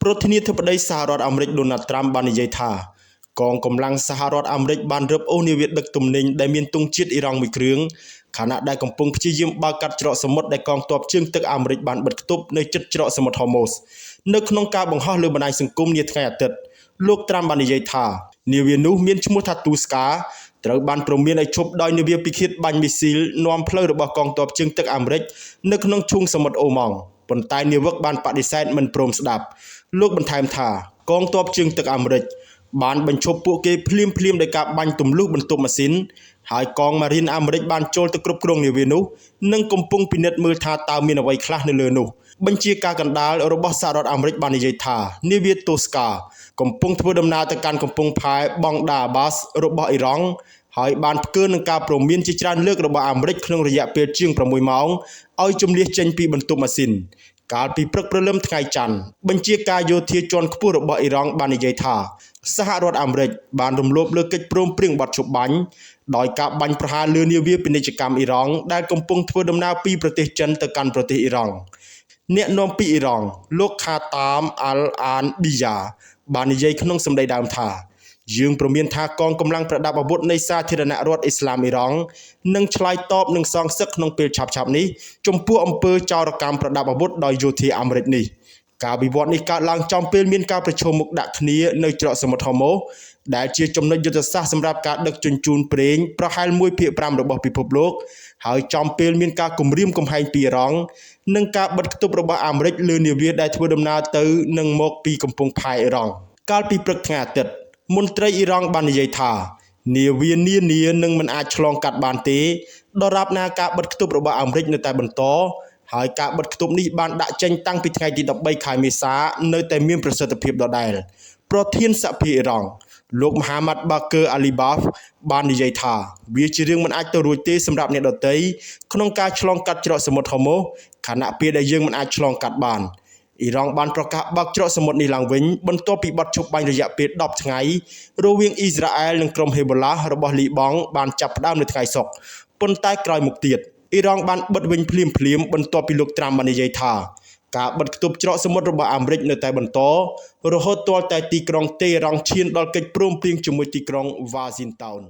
ប្រធានាធិបតីសហរដ្ឋអាមេរិកដូណាល់ត្រាំបាននិយាយថាកងកម្លាំងសហរដ្ឋអាមេរិកបានរឹបអូសនាវាដឹកទំនិញដែលមានទង់ជាតិអ៊ីរ៉ង់មួយគ្រឿងខណៈដែលកំពុងព្យាយាមបើកកាត់ច្រកសមុទ្រដែលកងទ័ពជើងទឹកអាមេរិកបានបិទគប់នៅជិតច្រកសមុទ្រហូម៉ូសនៅក្នុងការបង្ហោះលើបណ្ដាញសង្គមនាថ្ងៃអាទិត្យលោកត្រាំបាននិយាយថានាវានោះមានឈ្មោះថាទូស្កាត្រូវបានព្រមានឲ្យឈប់ដោយនាវាពិឃាតបាញ់មីស៊ីលនាំផ្លូវរបស់កងទ័ពជើងទឹកអាមេរិកនៅក្នុងឈូងសមុទ្រអូម៉ង់ប៉ុន្តែនាវិកបានបដិសេធមិនព្រមស្ដាប់លោកបន្ថែមថាកងទ័ពជើងទឹកអាមេរិកបានបញ្ឈប់ពួកគេភ្លាមដោយការបាញ់ទម្លុះបន្ទប់ម៉ាស៊ីនហើយកងម៉ារីនអាមេរិកបានចូលទៅគ្រប់គ្រងនាវានោះនិងកំពុងពិនិត្យមើលថាតើមានអ្វីខ្លះនៅលើនោះបញ្ជាការកណ្ដាលរបស់សហរដ្ឋអាមេរិកបាននិយាយថានាវាទូស្កាកំពុងធ្វើដំណើរទៅកាន់កំពង់ផែបងដាអាបាសរបស់អ៊ីរ៉ង់ហើយបានផ្កើនឹងការព្រមានជាច្រើនលើករបស់អាមេរិកក្នុងរយៈពេលជាង6ម៉ោងឲ្យជំនះចេញពីបន្ទប់ម៉ាស៊ីនកាលពីព្រឹកព្រលឹមថ្ងៃច័ន្ទបញ្ជាការយោធាជាន់ខ្ពស់របស់អ៊ីរ៉ង់បាននិយាយថាសហរដ្ឋអាមេរិកបានរំលោភលើកិច្ចព្រមព្រៀងបទឈប់បាញ់ដោយការបាញ់ប្រហារលើនាវាពាណិជ្ជកម្មអ៊ីរ៉ង់ដែលកំពុងធ្វើដំណើរពីប្រទេសចិនទៅកាន់ប្រទេសអ៊ីរ៉ង់អ្នកនាំពាក្យអ៊ីរ៉ង់លោកខាតាមអាល់អានប៊ីយ៉ាបាននិយាយក្នុងសម្ដីដើមថាយើងព្រមានថាកងកម្លាំងប្រដាប់អាវុធនៃសាធារណរដ្ឋអ៊ីស្លាមអ៊ីរ៉ង់នឹងឆ្លើយតបនឹងសងសឹកក្នុងពេលឆាប់ៗនេះចំពោះអំពើចោរកម្មប្រដាប់អាវុធដោយយោធាអាមេរិកនេះការវិវត្តនេះកើតឡើងចំពេលមានការប្រជុំមុខដាក់គ្នានៅច្រកសមុទ្រហូម៉ូសដែលជាចំណុចយុទ្ធសាស្ត្រសម្រាប់ការដឹកជញ្ជូនប្រេងប្រហែល 1/5 របស់ពិភពលោកហើយចំពេលមានការគំរាមកំហែងពីអ៊ីរ៉ង់និងការបិទគប់របស់អាមេរិកលើនាវាដែលធ្វើដំណើរទៅនិងមកពីកំពង់ផែអ៊ីរ៉ង់កាលពីព្រឹកថ្ងៃអាទិត្យមន្ត្រីអ៊ីរ៉ង់បាននិយាយថានាវានានានឹងមិនអាចឆ្លងកាត់បានទេដរាបណាការបិទគប់របស់អាមេរិកនៅតែបន្តហើយការបិទគប់នេះបានដាក់ចេញតាំងពីថ្ងៃទី13ខែមេសានៅតែមានប្រសិទ្ធភាពដដែលប្រធានសហភាពអ៊ីរ៉ង់លោកមហាម៉ាត់បាកើអាលីបាហ្វបាននិយាយថាវាជារឿងមិនអាចទៅរួចទេសម្រាប់អ្នកដទៃក្នុងការឆ្លងកាត់ច្រកសមុទ្រហូម៉ូសខណៈពេលដែលយើងមិនអាចឆ្លងកាត់បានអ៊ីរ៉ង់បានប្រកាសបើកច្រកសមុទ្រនេះឡើងវិញបន្ទាប់ពីបទឈប់បាញ់រយៈពេល10ថ្ងៃរវាងអ៊ីស្រាអែលនិងក្រុមហេប៊ូឡារបស់លីបង់បានចាប់ផ្ដើមនៅថ្ងៃសុក្រប៉ុន្តែក្រោយមកទៀតអ៊ីរ៉ង់បានបិទវិញភ្លាមបន្ទាប់ពីលោកត្រាំបាននិយាយថាការបិទគប់ច្រកសមុទ្ររបស់អាមេរិកនៅតែបន្តរហូតទាល់តែទីក្រុងតេហ៍រ៉ង់ឈានដល់កិច្ចព្រមព្រៀងជាមួយទីក្រុងវ៉ាស៊ីនតោន